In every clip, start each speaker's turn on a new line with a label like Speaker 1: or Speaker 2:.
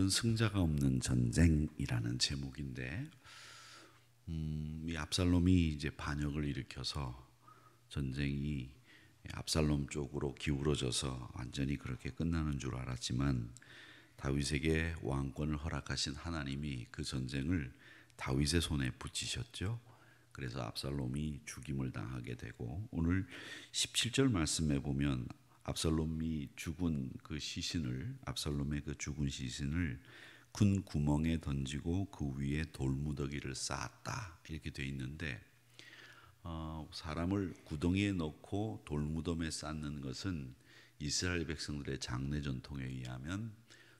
Speaker 1: 제목은 승자가 없는 전쟁이라는 제목인데, 이 압살롬이 이제 반역을 일으켜서 전쟁이 압살롬 쪽으로 기울어져서 완전히 그렇게 끝나는 줄 알았지만, 다윗에게 왕권을 허락하신 하나님이 그 전쟁을 다윗의 손에 붙이셨죠. 그래서 압살롬이 죽임을 당하게 되고, 오늘 17절 말씀에 보면 압살롬의 그 죽은 시신을 군 구멍에 던지고 그 위에 돌무더기를 쌓았다 이렇게 돼 있는데, 사람을 구덩이에 넣고 돌무덤에 쌓는 것은 이스라엘 백성들의 장례 전통에 의하면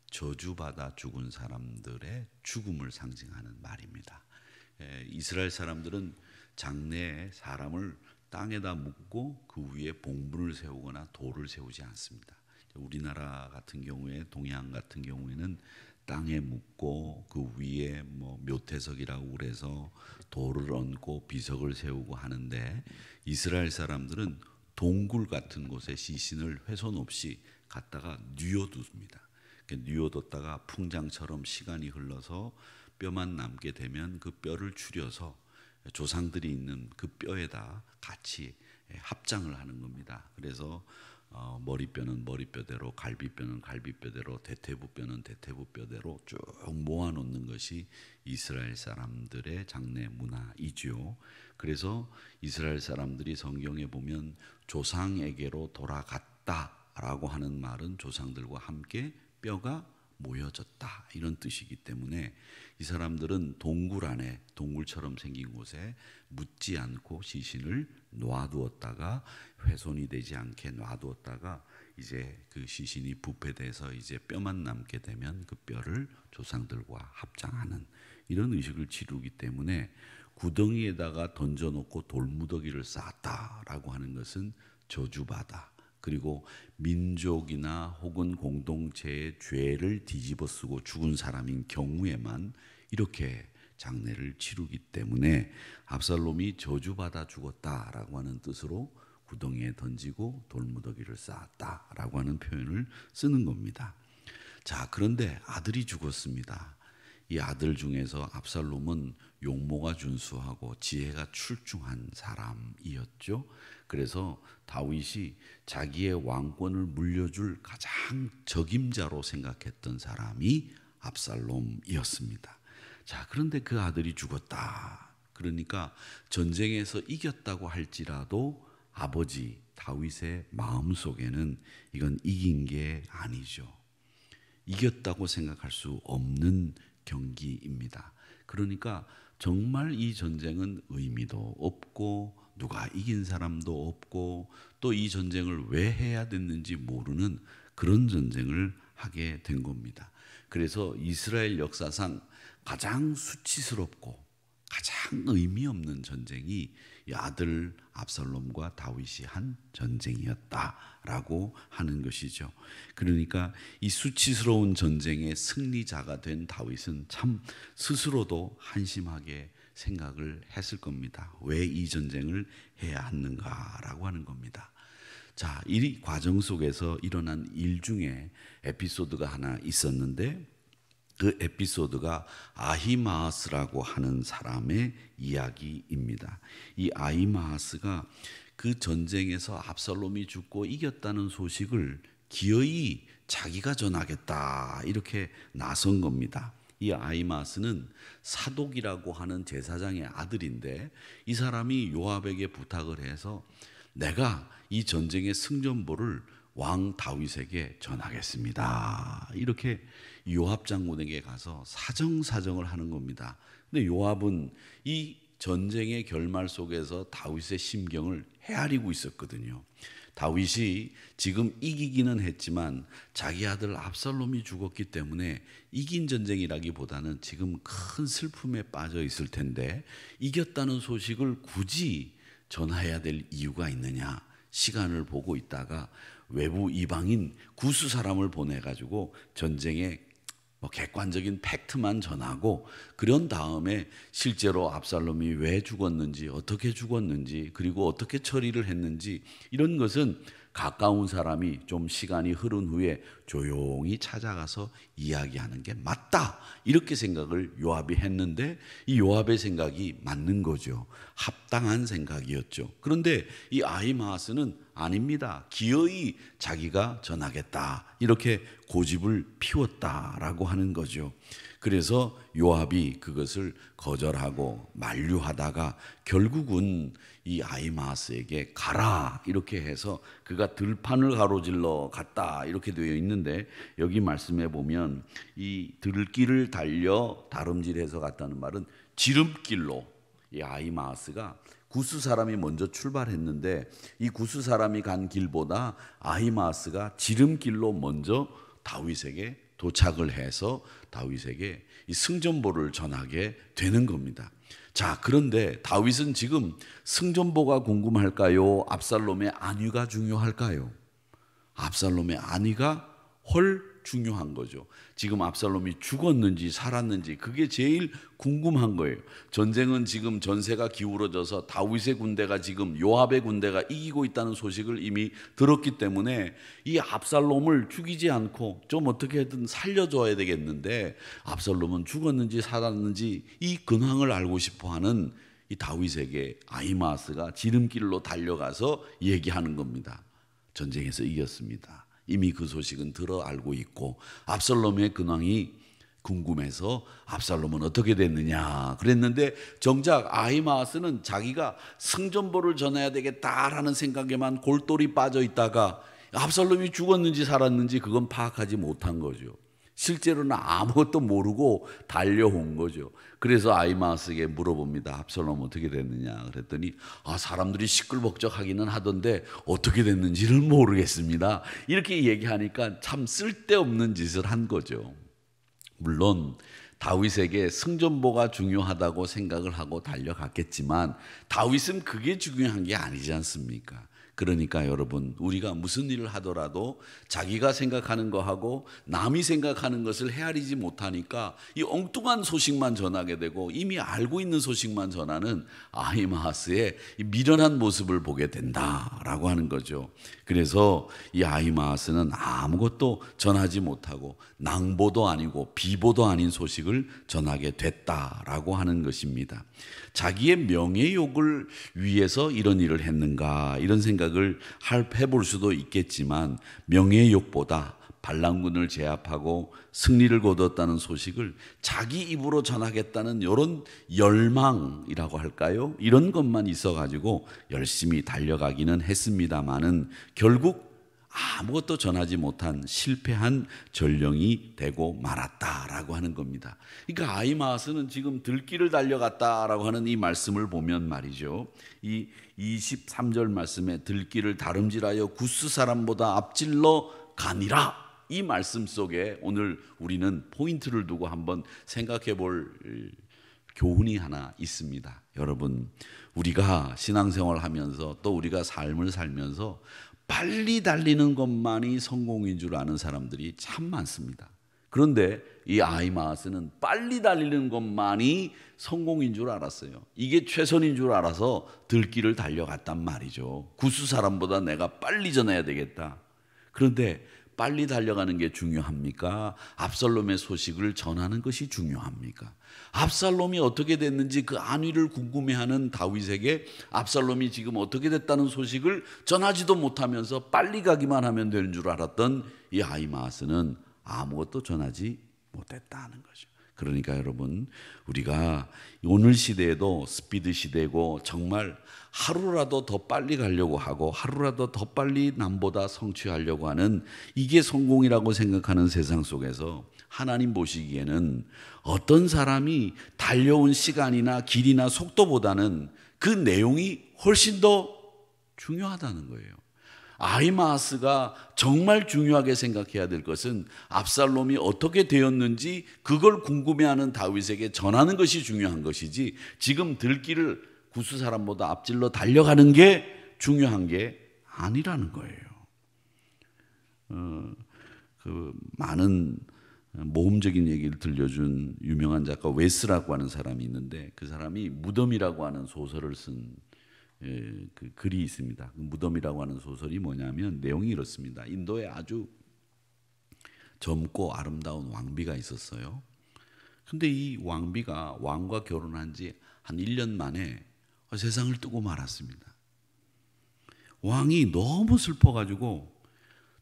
Speaker 1: 저주받아 죽은 사람들의 죽음을 상징하는 말입니다. 이스라엘 사람들은 장래에 사람을 땅에다 묻고 그 위에 봉분을 세우거나 돌을 세우지 않습니다. 우리나라 같은 경우에, 동양 같은 경우에는 땅에 묻고 그 위에 묘태석이라고 그래서 돌을 얹고 비석을 세우고 하는데, 이스라엘 사람들은 동굴 같은 곳에 시신을 훼손 없이 갖다가 뉘어둡니다. 뉘어뒀다가 풍장처럼 시간이 흘러서 뼈만 남게 되면 그 뼈를 추려서 조상들이 있는 그 뼈에다 같이 합장을 하는 겁니다. 그래서 머리뼈는 머리뼈대로, 갈비뼈는 갈비뼈대로, 대퇴부뼈는 대퇴부뼈대로 쭉 모아놓는 것이 이스라엘 사람들의 장례 문화이죠. 그래서 이스라엘 사람들이 성경에 보면 조상에게로 돌아갔다라고 하는 말은 조상들과 함께 뼈가 모여졌다 이런 뜻이기 때문에, 이 사람들은 동굴 안에, 동굴처럼 생긴 곳에 묻지 않고 시신을 놔두었다가, 훼손이 되지 않게 놔두었다가 이제 그 시신이 부패돼서 이제 뼈만 남게 되면 그 뼈를 조상들과 합장하는 이런 의식을 치르기 때문에, 구덩이에다가 던져놓고 돌무더기를 쌓았다라고 하는 것은 저주받아, 그리고 민족이나 혹은 공동체의 죄를 뒤집어쓰고 죽은 사람인 경우에만 이렇게 장례를 치르기 때문에, 압살롬이 저주받아 죽었다라고 하는 뜻으로 구덩이에 던지고 돌무더기를 쌓았다라고 하는 표현을 쓰는 겁니다. 자, 그런데 아들이 죽었습니다. 이 아들 중에서 압살롬은 용모가 준수하고 지혜가 출중한 사람이었죠. 그래서 다윗이 자기의 왕권을 물려줄 가장 적임자로 생각했던 사람이 압살롬이었습니다. 자, 그런데 그 아들이 죽었다. 그러니까 전쟁에서 이겼다고 할지라도 아버지 다윗의 마음속에는 이건 이긴 게 아니죠. 이겼다고 생각할 수 없는 경기입니다. 그러니까 정말 이 전쟁은 의미도 없고 누가 이긴 사람도 없고 또 이 전쟁을 왜 해야 됐는지 모르는 그런 전쟁을 하게 된 겁니다. 그래서 이스라엘 역사상 가장 수치스럽고 가장 의미 없는 전쟁이 이 아들 압살롬과 다윗이 한 전쟁이었다라고 하는 것이죠. 그러니까 이 수치스러운 전쟁의 승리자가 된 다윗은 참 스스로도 한심하게 생각을 했을 겁니다. 왜 이 전쟁을 해야 하는가라고 하는 겁니다. 자, 이 과정 속에서 일어난 일 중에 에피소드가 하나 있었는데, 그 에피소드가 아히마아스라고 하는 사람의 이야기입니다. 이 아히마아스가 그 전쟁에서 압살롬이 죽고 이겼다는 소식을 기어이 자기가 전하겠다 이렇게 나선 겁니다. 이 아히마아스는 사독이라고 하는 제사장의 아들인데, 이 사람이 요압에게 부탁을 해서 내가 이 전쟁의 승전보를 왕 다윗에게 전하겠습니다. 이렇게 요압 장군에게 가서 사정사정을 하는 겁니다. 근데 요압은 이 전쟁의 결말 속에서 다윗의 심경을 헤아리고 있었거든요. 다윗이 지금 이기기는 했지만 자기 아들 압살롬이 죽었기 때문에 이긴 전쟁이라기보다는 지금 큰 슬픔에 빠져 있을 텐데, 이겼다는 소식을 굳이 전해야 될 이유가 있느냐, 시간을 보고 있다가 외부 이방인 구수 사람을 보내가지고 전쟁의 객관적인 팩트만 전하고, 그런 다음에 실제로 압살롬이 왜 죽었는지, 어떻게 죽었는지, 그리고 어떻게 처리를 했는지, 이런 것은 가까운 사람이 좀 시간이 흐른 후에 조용히 찾아가서 이야기하는 게 맞다, 이렇게 생각을 요압이 했는데 이 요압의 생각이 맞는 거죠. 합당한 생각이었죠. 그런데 이 아히마아스는 아닙니다, 기어이 자기가 전하겠다, 이렇게 고집을 피웠다라고 하는 거죠. 그래서 요압이 그것을 거절하고 만류하다가 결국은 이 아히마아스에게 가라, 이렇게 해서 그가 들판을 가로질러 갔다, 이렇게 되어 있는데, 여기 말씀해 보면 이 들길을 달려 다름질해서 갔다는 말은 지름길로, 이 아히마아스가 구스 사람이 먼저 출발했는데 이 구스 사람이 간 길보다 아히마아스가 지름길로 먼저 다윗에게 도착을 해서 다윗에게 이 승전보를 전하게 되는 겁니다. 자, 그런데 다윗은 지금 승전보가 궁금할까요? 압살롬의 안위가 중요할까요? 압살롬의 안위가 훨 중요한 거죠. 지금 압살롬이 죽었는지 살았는지 그게 제일 궁금한 거예요. 전쟁은 지금 전세가 기울어져서 다윗의 군대가 지금 요압의 군대가 이기고 있다는 소식을 이미 들었기 때문에 이 압살롬을 죽이지 않고 좀 어떻게든 살려줘야 되겠는데, 압살롬은 죽었는지 살았는지 이 근황을 알고 싶어하는 이 다윗에게 아히마아스가 지름길로 달려가서 얘기하는 겁니다. 전쟁에서 이겼습니다. 이미 그 소식은 들어 알고 있고 압살롬의 근황이 궁금해서 압살롬은 어떻게 됐느냐 그랬는데, 정작 아히마아스는 자기가 승전보를 전해야 되겠다라는 생각에만 골똘히 빠져 있다가 압살롬이 죽었는지 살았는지 그건 파악하지 못한 거죠. 실제로는 아무것도 모르고 달려온 거죠. 그래서 아히마아스에게 물어봅니다. 압살롬 어떻게 됐느냐 그랬더니 사람들이 시끌벅적하기는 하던데 어떻게 됐는지를 모르겠습니다, 이렇게 얘기하니까 참 쓸데없는 짓을 한 거죠. 물론 다윗에게 승전보가 중요하다고 생각을 하고 달려갔겠지만 다윗은 그게 중요한 게 아니지 않습니까? 그러니까 여러분, 우리가 무슨 일을 하더라도 자기가 생각하는 거하고 남이 생각하는 것을 헤아리지 못하니까 이 엉뚱한 소식만 전하게 되고 이미 알고 있는 소식만 전하는 아히마아스의 미련한 모습을 보게 된다라고 하는 거죠. 그래서 이 아히마아스는 아무것도 전하지 못하고 낭보도 아니고 비보도 아닌 소식을 전하게 됐다라고 하는 것입니다. 자기의 명예욕을 위해서 이런 일을 했는가, 이런 생각을 해볼 수도 있겠지만 명예욕보다 반란군을 제압하고 승리를 거뒀다는 소식을 자기 입으로 전하겠다는 이런 열망이라고 할까요? 이런 것만 있어가지고 열심히 달려가기는 했습니다마는 결국 아무것도 전하지 못한 실패한 전령이 되고 말았다라고 하는 겁니다. 그러니까 아히마아스는 지금 들길을 달려갔다라고 하는 이 말씀을 보면 말이죠, 이 23절 말씀에 들길을 다름질하여 구스 사람보다 앞질러 가니라, 이 말씀 속에 오늘 우리는 포인트를 두고 한번 생각해 볼 교훈이 하나 있습니다. 여러분, 우리가 신앙생활을 하면서 또 우리가 삶을 살면서 빨리 달리는 것만이 성공인 줄 아는 사람들이 참 많습니다. 그런데 이 아히마아스는 빨리 달리는 것만이 성공인 줄 알았어요. 이게 최선인 줄 알아서 들길을 달려갔단 말이죠. 구스 사람보다 내가 빨리 전해야 되겠다. 그런데 빨리 달려가는 게 중요합니까? 압살롬의 소식을 전하는 것이 중요합니까? 압살롬이 어떻게 됐는지 그 안위를 궁금해하는 다윗에게 압살롬이 지금 어떻게 됐다는 소식을 전하지도 못하면서 빨리 가기만 하면 되는 줄 알았던 이 아히마아스는 아무것도 전하지 못했다는 거죠. 그러니까 여러분, 우리가 오늘 시대에도 스피드 시대고 정말 하루라도 더 빨리 가려고 하고 하루라도 더 빨리 남보다 성취하려고 하는, 이게 성공이라고 생각하는 세상 속에서 하나님 보시기에는 어떤 사람이 달려온 시간이나 길이나 속도보다는 그 내용이 훨씬 더 중요하다는 거예요. 아히마아스가 정말 중요하게 생각해야 될 것은 압살롬이 어떻게 되었는지 그걸 궁금해하는 다윗에게 전하는 것이 중요한 것이지, 지금 들길을 구스 사람보다 앞질러 달려가는 게 중요한 게 아니라는 거예요. 그 많은 모험적인 얘기를 들려준 유명한 작가 웨스라고 하는 사람이 있는데, 그 사람이 무덤이라고 하는 소설을 쓴 그 글이 있습니다. 그 무덤이라고 하는 소설이 뭐냐면 내용이 이렇습니다. 인도에 아주 젊고 아름다운 왕비가 있었어요. 근데 이 왕비가 왕과 결혼한 지 한 1년 만에 세상을 뜨고 말았습니다. 왕이 너무 슬퍼가지고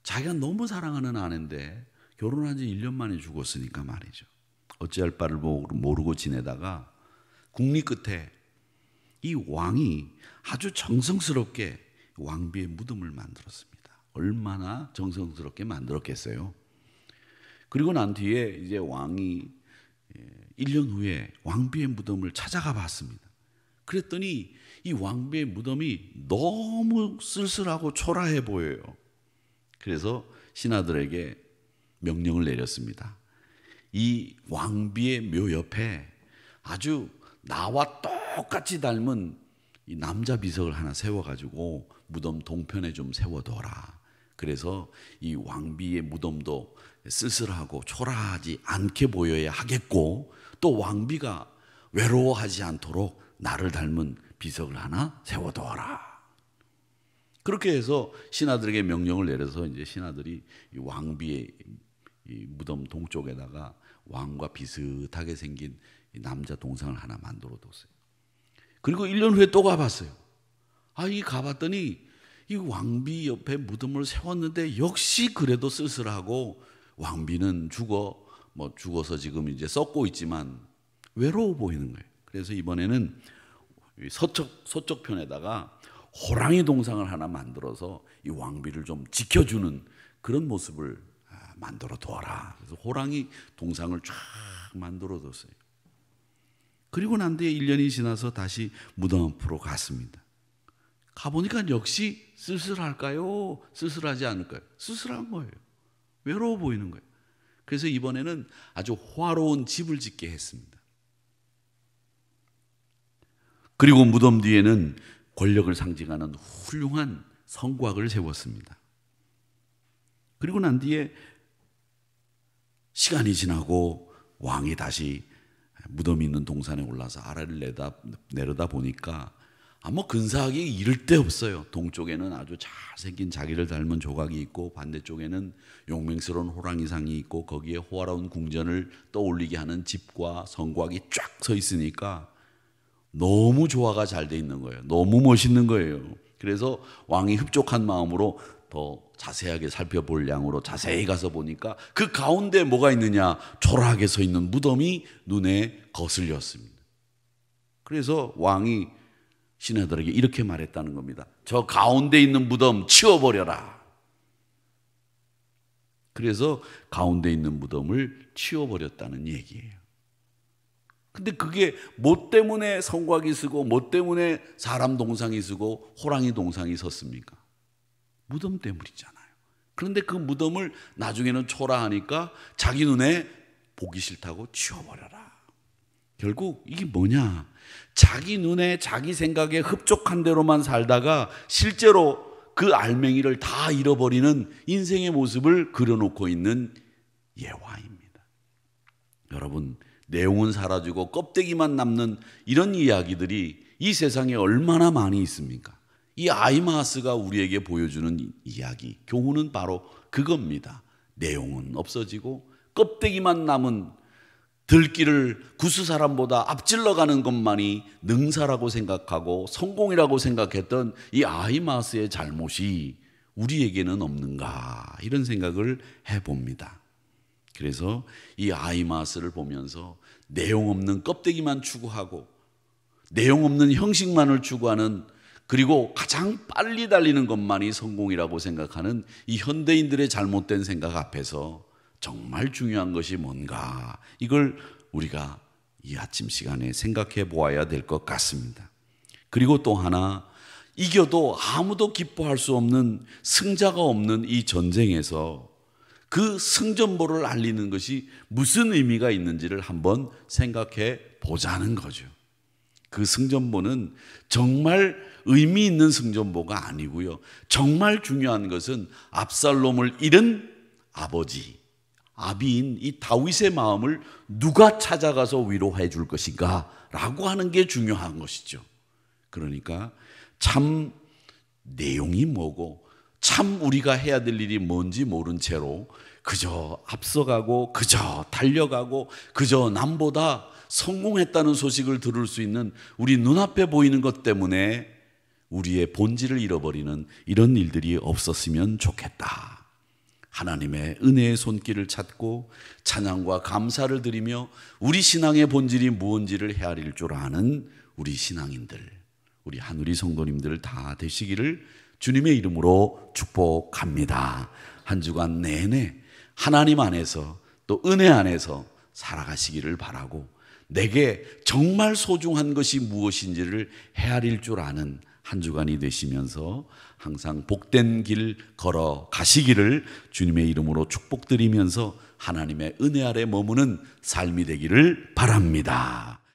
Speaker 1: 자기가 너무 사랑하는 아내인데 결혼한 지 1년 만에 죽었으니까 말이죠. 어찌할 바를 모르고 지내다가 국리 끝에 이 왕이 아주 정성스럽게 왕비의 무덤을 만들었습니다. 얼마나 정성스럽게 만들었겠어요. 그리고 난 뒤에 이제 왕이 1년 후에 왕비의 무덤을 찾아가 봤습니다. 그랬더니 이 왕비의 무덤이 너무 쓸쓸하고 초라해 보여요. 그래서 신하들에게 명령을 내렸습니다. 이 왕비의 묘 옆에 아주 나와 똑같이 닮은 이 남자 비석을 하나 세워가지고 무덤 동편에 좀 세워둬라. 그래서 이 왕비의 무덤도 쓸쓸하고 초라하지 않게 보여야 하겠고, 또 왕비가 외로워하지 않도록 나를 닮은 비석을 하나 세워둬라. 그렇게 해서 신하들에게 명령을 내려서 이제 신하들이 이 왕비의 이 무덤 동쪽에다가 왕과 비슷하게 생긴 이 남자 동상을 하나 만들어 뒀어요. 그리고 1년 후에 또 가봤어요. 이 가봤더니 이 왕비 옆에 무덤을 세웠는데 역시 그래도 쓸쓸하고 왕비는 죽어서 지금 이제 썩고 있지만 외로워 보이는 거예요. 그래서 이번에는 서쪽 편에다가 호랑이 동상을 하나 만들어서 이 왕비를 좀 지켜주는 그런 모습을 만들어 둬라. 그래서 호랑이 동상을 쫙 만들어 뒀어요. 그리고 난 뒤에 1년이 지나서 다시 무덤 앞으로 갔습니다. 가보니까 역시 쓸쓸할까요? 쓸쓸하지 않을까요? 쓸쓸한 거예요. 외로워 보이는 거예요. 그래서 이번에는 아주 호화로운 집을 짓게 했습니다. 그리고 무덤 뒤에는 권력을 상징하는 훌륭한 성곽을 세웠습니다. 그리고 난 뒤에 시간이 지나고 왕이 다시 무덤이 있는 동산에 올라서 아래를 내려다 보니까 근사하게 이를 데 없어요. 동쪽에는 아주 잘생긴 자기를 닮은 조각이 있고, 반대쪽에는 용맹스러운 호랑이상이 있고, 거기에 호화로운 궁전을 떠올리게 하는 집과 성곽이 쫙 서 있으니까 너무 조화가 잘 돼 있는 거예요. 너무 멋있는 거예요. 그래서 왕이 흡족한 마음으로 더 자세하게 살펴볼 양으로 자세히 가서 보니까 그 가운데 뭐가 있느냐? 초라하게 서 있는 무덤이 눈에 거슬렸습니다. 그래서 왕이 신하들에게 이렇게 말했다는 겁니다. 저 가운데 있는 무덤 치워버려라. 그래서 가운데 있는 무덤을 치워버렸다는 얘기예요. 근데 그게 뭐 때문에 성곽이 서고 뭐 때문에 사람 동상이 서고 호랑이 동상이 섰습니까? 무덤 때문이잖아요. 그런데 그 무덤을 나중에는 초라하니까 자기 눈에 보기 싫다고 치워버려라. 결국 이게 뭐냐? 자기 눈에 자기 생각에 흡족한 대로만 살다가 실제로 그 알맹이를 다 잃어버리는 인생의 모습을 그려놓고 있는 예화입니다. 여러분, 내용은 사라지고 껍데기만 남는 이런 이야기들이 이 세상에 얼마나 많이 있습니까? 이 아이마스가 우리에게 보여주는 이야기, 교훈은 바로 그겁니다. 내용은 없어지고 껍데기만 남은 들기를 구스 사람보다 앞질러가는 것만이 능사라고 생각하고 성공이라고 생각했던 이 아이마스의 잘못이 우리에게는 없는가, 이런 생각을 해봅니다. 그래서 이 아이마스를 보면서 내용 없는 껍데기만 추구하고 내용 없는 형식만을 추구하는, 그리고 가장 빨리 달리는 것만이 성공이라고 생각하는 이 현대인들의 잘못된 생각 앞에서 정말 중요한 것이 뭔가, 이걸 우리가 이 아침 시간에 생각해 보아야 될 것 같습니다. 그리고 또 하나, 이겨도 아무도 기뻐할 수 없는, 승자가 없는 이 전쟁에서 그 승전보를 알리는 것이 무슨 의미가 있는지를 한번 생각해 보자는 거죠. 그 승전보는 정말 의미 있는 승전보가 아니고요, 정말 중요한 것은 압살롬을 잃은 아비인 이 다윗의 마음을 누가 찾아가서 위로해 줄 것인가 라고 하는 게 중요한 것이죠. 그러니까 참 내용이 뭐고 참 우리가 해야 될 일이 뭔지 모른 채로 그저 앞서가고 그저 달려가고 그저 남보다 성공했다는 소식을 들을 수 있는 우리 눈앞에 보이는 것 때문에 우리의 본질을 잃어버리는 이런 일들이 없었으면 좋겠다. 하나님의 은혜의 손길을 찾고 찬양과 감사를 드리며 우리 신앙의 본질이 무엇인지를 헤아릴 줄 아는 우리 신앙인들, 우리 한우리 성도님들 다 되시기를 주님의 이름으로 축복합니다. 한 주간 내내 하나님 안에서 또 은혜 안에서 살아가시기를 바라고 내게 정말 소중한 것이 무엇인지를 헤아릴 줄 아는 한 주간이 되시면서 항상 복된 길 걸어 가시기를 주님의 이름으로 축복드리면서 하나님의 은혜 아래 머무는 삶이 되기를 바랍니다.